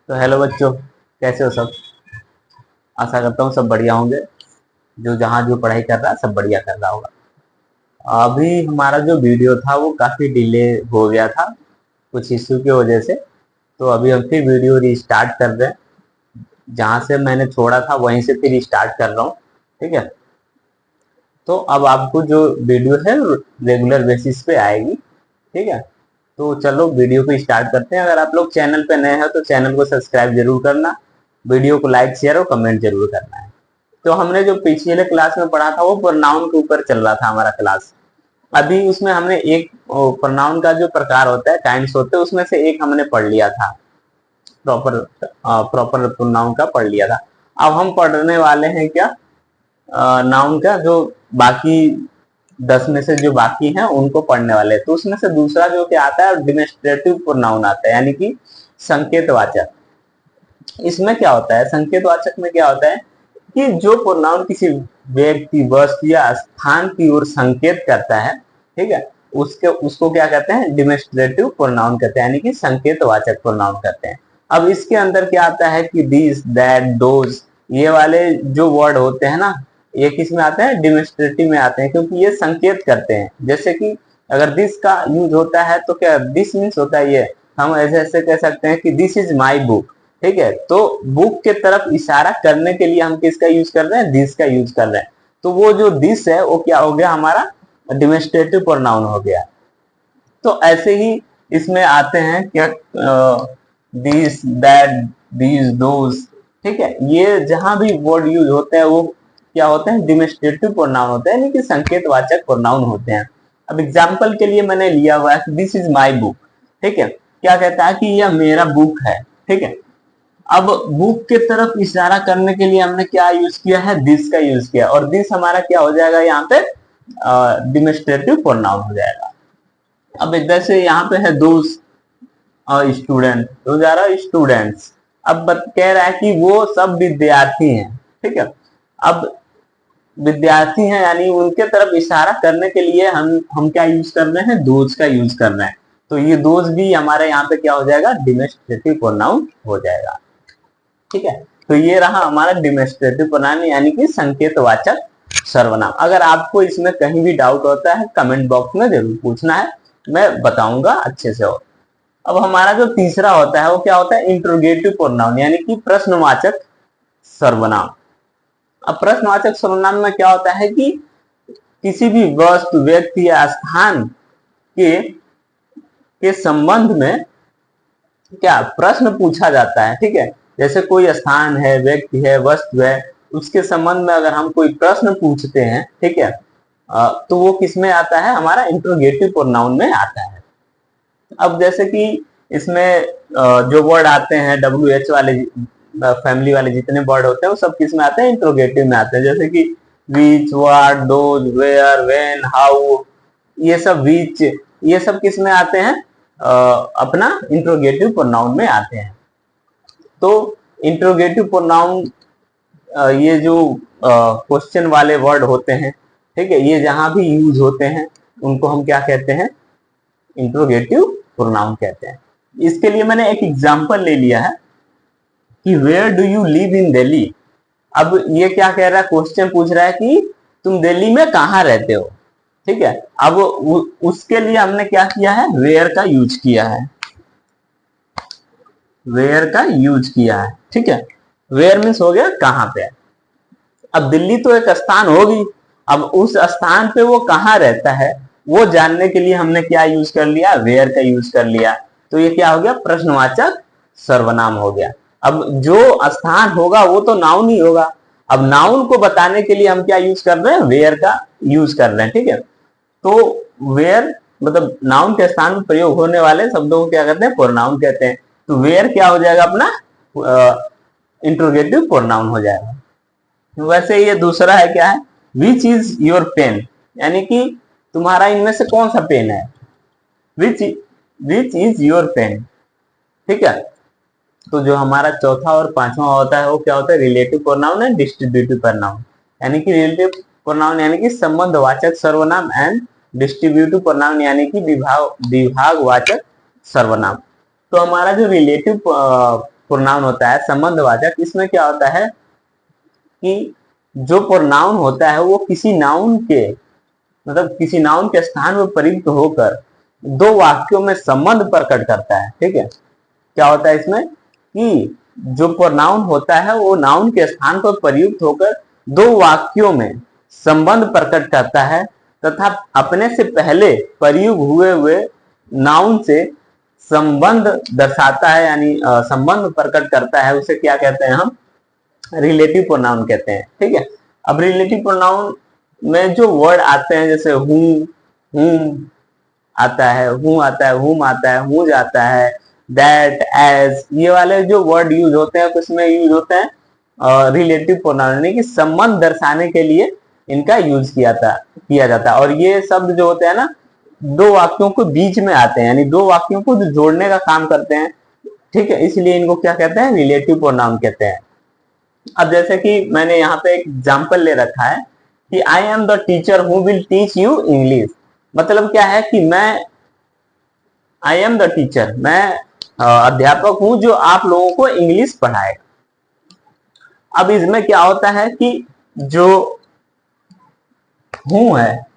तो हेलो बच्चों, कैसे हो सब। आशा करता हूँ सब बढ़िया होंगे। जो जहाँ जो पढ़ाई कर रहा है सब बढ़िया कर रहा होगा। अभी हमारा जो वीडियो था वो काफ़ी डिले हो गया था कुछ इश्यू की वजह से। तो अभी हम फिर वीडियो रिस्टार्ट कर रहे हैं। जहाँ से मैंने छोड़ा था वहीं से फिर रिस्टार्ट कर रहा हूँ। ठीक है। तो अब आपको जो वीडियो है रेगुलर बेसिस पे आएगी। ठीक है। तो चलो वीडियो को स्टार्ट करते हैं। अगर आप लोग चैनल पे नए हैं तो चैनल को सब्सक्राइब जरूर करना, वीडियो को लाइक शेयर और कमेंट जरूर करना है। तो हमने जो पिछले क्लास में पढ़ा था वो प्रोनाउन के ऊपर चल रहा था हमारा क्लास। अभी उसमें हमने एक प्रोनाउन का जो प्रकार होता है, काइंड्स होते हैं, उसमें से एक हमने पढ़ लिया था। प्रॉपर प्रोनाउन का पढ़ लिया था। अब हम पढ़ने वाले हैं क्या, नाउन का जो बाकी 10 में से जो बाकी हैं उनको पढ़ने वाले हैं। तो उसमें से दूसरा जो क्या आता है, डिमोन्स्ट्रेटिव प्रोनाउन आता है, यानी कि संकेतवाचक। इसमें क्या होता है, संकेतवाचक में क्या होता है कि जो प्रोनाउन किसी व्यक्ति, वस्तु या स्थान की ओर संकेत करता है, ठीक है, उसको क्या कहते हैं, डिमोन्स्ट्रेटिव प्रोनाउन कहते हैं, यानी कि संकेतवाचक प्रोनाउन कहते हैं। अब इसके अंदर क्या आता है कि दिस, दैट, दोज, ये वाले जो वर्ड होते हैं ना, ये किस में आते हैं, डिमोन्स्ट्रेटिव में आते हैं, क्योंकि ये संकेत करते हैं। जैसे कि अगर दिस का यूज होता है तो क्या दिस मीन्स होता है ये, हम ऐसे ऐसे कह सकते हैं कि दिस इज माई बुक। ठीक है। तो बुक के तरफ इशारा करने के लिए हम किसका यूज कर रहे हैं, दिस का यूज कर रहे हैं। तो वो जो दिस है वो क्या हो गया, हमारा डिमोन्स्ट्रेटिव प्रोनाउन हो गया। तो ऐसे ही इसमें आते हैं क्या, दिस, दैट, दीज, दोज। ठीक है। ये जहां भी वर्ड यूज होते हैं वो क्या होते हैं, डिमोन्स्ट्रेटिव प्रोनाउन होते हैं, यानी कि संकेतवाचक प्रोनाउन होते हैं। अब एग्जाम्पल के लिए मैंने लिया हुआ है, दिस इज माई बुक। ठीक है। क्या कहता है कि यह मेरा बुक है। ठीक है। अब बुक के तरफ इशारा करने के लिए हमने क्या यूज किया है, दिस का यूज किया, और दिस हमारा क्या हो जाएगा यहाँ पे, डिमोन्स्ट्रेटिव प्रोनाउन हो जाएगा। अब जैसे यहाँ पे है दोस स्टूडेंट, दोज आर स्टूडेंट्स। अब कह रहा है कि वो सब विद्यार्थी हैं। ठीक है। अब विद्यार्थी हैं यानी उनके तरफ इशारा करने के लिए हम क्या यूज कर रहे हैं, दोज का यूज कर रहे हैं। तो ये दोज भी हमारे यहाँ पे क्या हो जाएगा, डिमोन्स्ट्रेटिव प्रोनाउन हो जाएगा। ठीक है। तो ये रहा हमारा डिमोन्स्ट्रेटिव प्रोनाउन, यानी कि संकेतवाचक सर्वनाम। अगर आपको इसमें कहीं भी डाउट होता है कमेंट बॉक्स में जरूर पूछना है, मैं बताऊंगा अच्छे से। और अब हमारा जो तीसरा होता है वो क्या होता है, इंट्रोगेटिव प्रोनाउन, यानी कि प्रश्नवाचक सर्वनाम। अब प्रश्नवाचक सर्वनाम में क्या होता है कि किसी भी वस्तु, व्यक्ति या स्थान के संबंध में क्या प्रश्न पूछा जाता है। ठीक है। जैसे कोई स्थान है, व्यक्ति है, वस्तु है, उसके संबंध में अगर हम कोई प्रश्न पूछते हैं, ठीक है, तो वो किस में आता है, हमारा इंट्रोगेटिव प्रोनाउन में आता है। अब जैसे कि इसमें जो वर्ड आते हैं WH वाले, फैमिली वाले जितने वर्ड होते हैं वो सब किस में आते हैं, इंट्रोगेटिव में आते हैं। जैसे कि which, what, those, where, when, how, ये सब विच, ये सब किस में आते हैं, अपना इंट्रोगेटिव प्रोनाउन में आते हैं। तो इंट्रोगेटिव प्रोनाउन, ये जो क्वेश्चन वाले वर्ड होते हैं, ठीक है, ये जहां भी यूज होते हैं उनको हम क्या कहते हैं, इंट्रोगेटिव प्रोनाउन कहते हैं। इसके लिए मैंने एक एग्जांपल ले लिया है कि where do you live in Delhi. अब ये क्या कह रहा है, क्वेश्चन पूछ रहा है कि तुम दिल्ली में कहाँ रहते हो। ठीक है। अब उसके लिए हमने क्या किया है, वेयर का यूज किया है, वेयर का यूज किया है। ठीक है। वेयर मीन्स हो गया कहां पे। अब दिल्ली तो एक स्थान होगी, अब उस स्थान पे वो कहाँ रहता है वो जानने के लिए हमने क्या यूज कर लिया, वेयर का यूज कर लिया। तो ये क्या हो गया, प्रश्नवाचक सर्वनाम हो गया। अब जो स्थान होगा वो तो नाउन ही होगा। अब नाउन को बताने के लिए हम क्या यूज कर रहे हैं, वेयर का यूज कर रहे हैं। ठीक है। तो वेयर मतलब नाउन के स्थान में प्रयोग होने वाले शब्दों को क्या कहते हैं, प्रोनाउन कहते हैं। तो वेयर क्या हो जाएगा, अपना इंट्रोगेटिव प्रोनाउन हो जाएगा। वैसे ये दूसरा है क्या है, विच इज योर पेन, यानी कि तुम्हारा इनमें से कौन सा पेन है, विच इज योर पेन। ठीक है। तो जो हमारा चौथा और पांचवा होता है वो क्या होता है, relative pronoun and distributive pronoun. यानी कि रिलेटिव प्रोनाउन यानी कि संबंधवाचक सर्वनाम, एंड डिस्ट्रीब्यूटिव प्रोनाउन यानी कि विभागवाचक सर्वनाम। तो हमारा जो रिलेटिव प्रोनाउन होता है संबंधवाचक, इसमें क्या होता है कि जो प्रोनाउन होता है वो किसी नाउन के मतलब किसी नाउन के स्थान में प्रयुक्त होकर दो वाक्यों में संबंध प्रकट करता है। ठीक है, क्या होता है इसमें कि जो प्रोनाउन होता है वो नाउन के स्थान पर प्रयुक्त होकर दो वाक्यों में संबंध प्रकट करता है तथा अपने से पहले प्रयुक्त हुए नाउन से संबंध दर्शाता है, यानी संबंध प्रकट करता है। उसे क्या कहते हैं हम? रिलेटिव प्रोनाउन कहते हैं। ठीक है, अब रिलेटिव प्रोनाउन में जो वर्ड आते हैं जैसे हूम आता है, हूम आता है, हुम आता है, हुज आता है, दैट, एज, ये वाले जो वर्ड यूज होते हैं उसमें यूज होते हैं रिलेटिव प्रोनाउन, यानी कि संबंध दर्शाने के लिए इनका यूज किया जाता है। और ये शब्द जो होते हैं ना दो वाक्यों के बीच में आते हैं, यानी दो वाक्यों को जो जोड़ने का काम करते हैं। ठीक है, इसलिए इनको क्या कहते हैं? रिलेटिव प्रोनाउन कहते हैं। अब जैसे कि मैंने यहाँ पे एक एग्जाम्पल ले रखा है कि I am the teacher who will teach you English. मतलब क्या है कि आई एम द टीचर, मैं अध्यापक हूं जो आप लोगों को इंग्लिश पढ़ाएगा। अब इसमें क्या होता है कि जो हूं है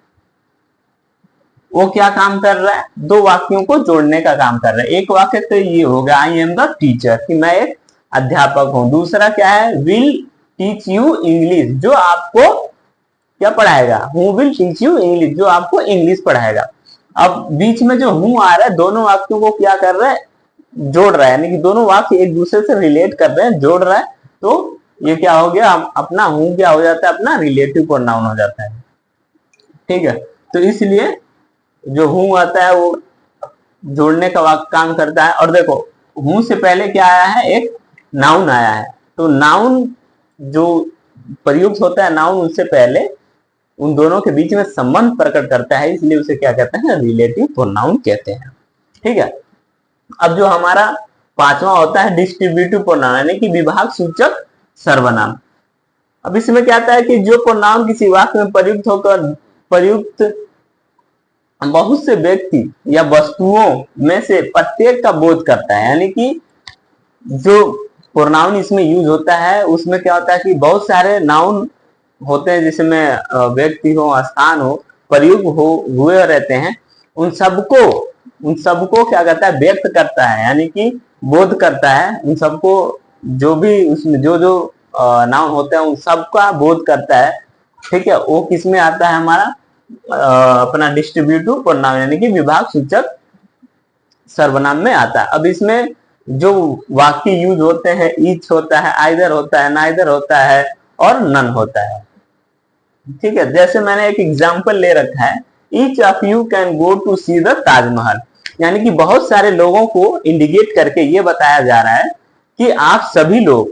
वो क्या काम कर रहा है? दो वाक्यों को जोड़ने का काम कर रहा है। एक वाक्य तो ये होगा आई एम द टीचर कि मैं एक अध्यापक हूं। दूसरा क्या है? विल टीच यू इंग्लिश, जो आपको क्या पढ़ाएगा? Who will teach you English, जो आपको इंग्लिश पढ़ाएगा। अब बीच में जो हूं आ रहा है दोनों वाक्यों को क्या कर रहा है? जोड़ रहा है, यानी कि दोनों वाक्य एक दूसरे से रिलेट कर रहे हैं, जोड़ रहा है। तो ये क्या हो गया? अपना हूं क्या हो जाता है? अपना रिलेटिव प्रोनाउन हो जाता है। ठीक है, तो इसलिए जो हूं आता है वो जोड़ने का काम करता है। और देखो हूं से पहले क्या आया है? एक नाउन आया है। तो नाउन जो प्रयुक्त होता है नाउन उससे पहले उन दोनों के बीच में संबंध प्रकट करता है, इसलिए उसे क्या कहते हैं? रिलेटिव प्रोनाउन कहते हैं। ठीक है, अब जो हमारा पांचवा होता है डिस्ट्रीब्यूटिव प्रोनाउन, यानी कि विभाग सूचक सर्वनाम। अब इसमें क्या आता है कि जो प्रोनाउन किसी वाक्य में प्रयुक्त बहुत से व्यक्ति या वस्तुओं में से प्रत्येक का बोध करता है, यानी कि जो प्रोनाउन इसमें यूज होता है उसमें क्या होता है कि बहुत सारे नाउन होते हैं जिसमें व्यक्ति हो, स्थान हो, प्रयुक्त हुए रहते हैं। उन सबको क्या करता है? व्यक्त करता है, यानी कि बोध करता है। उन सबको जो भी उसमें जो नाउन होते हैं उन सबका बोध करता है। ठीक है, वो किस में आता है? हमारा अपना डिस्ट्रीब्यूटिव प्रोनाउन, यानी कि विभाग सूचक सर्वनाम में आता है। अब इसमें जो वाक्य यूज होते हैं ईच होता है, आइदर होता है, नाइदर होता है और नन होता है। ठीक है, जैसे मैंने एक एग्जांपल ले रखा है, each of you can go to see the Taj Mahal, यानी कि बहुत सारे लोगों को इंडिकेट करके ये बताया जा रहा है कि आप सभी लोग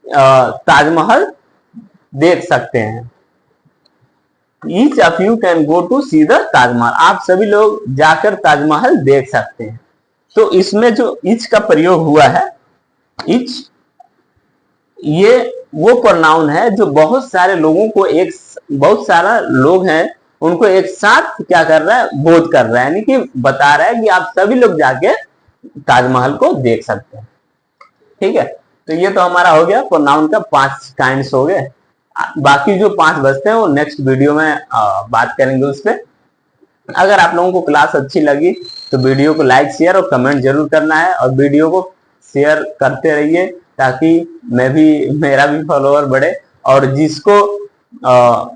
ताजमहल देख सकते हैं। Each of you can go to see the Taj Mahal, आप सभी लोग जाकर ताजमहल देख सकते हैं। तो इसमें जो ईच का प्रयोग हुआ है, ईच ये वो प्रोनाउन है जो बहुत सारे लोगों को बहुत सारा लोग हैं उनको एक साथ क्या कर रहा है? बोध कर रहा है, यानी कि बता रहा है कि आप सभी लोग जाके ताजमहल को देख सकते हैं। ठीक है, तो ये तो हमारा हो गया प्रोनाउन का 5 काइंड्स हो गए। बाकी जो 5 बचते हैं वो नेक्स्ट वीडियो में बात करेंगे उस पर। अगर आप लोगों को क्लास अच्छी लगी तो वीडियो को लाइक, शेयर और कमेंट जरूर करना है, और वीडियो को शेयर करते रहिए ताकि मेरा भी फॉलोअर बढ़े, और जिसको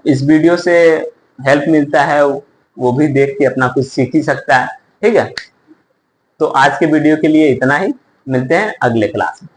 इस वीडियो से हेल्प मिलता है वो भी देख के अपना कुछ सीख ही सकता है। ठीक है, तो आज के वीडियो के लिए इतना ही, मिलते हैं अगले क्लास में।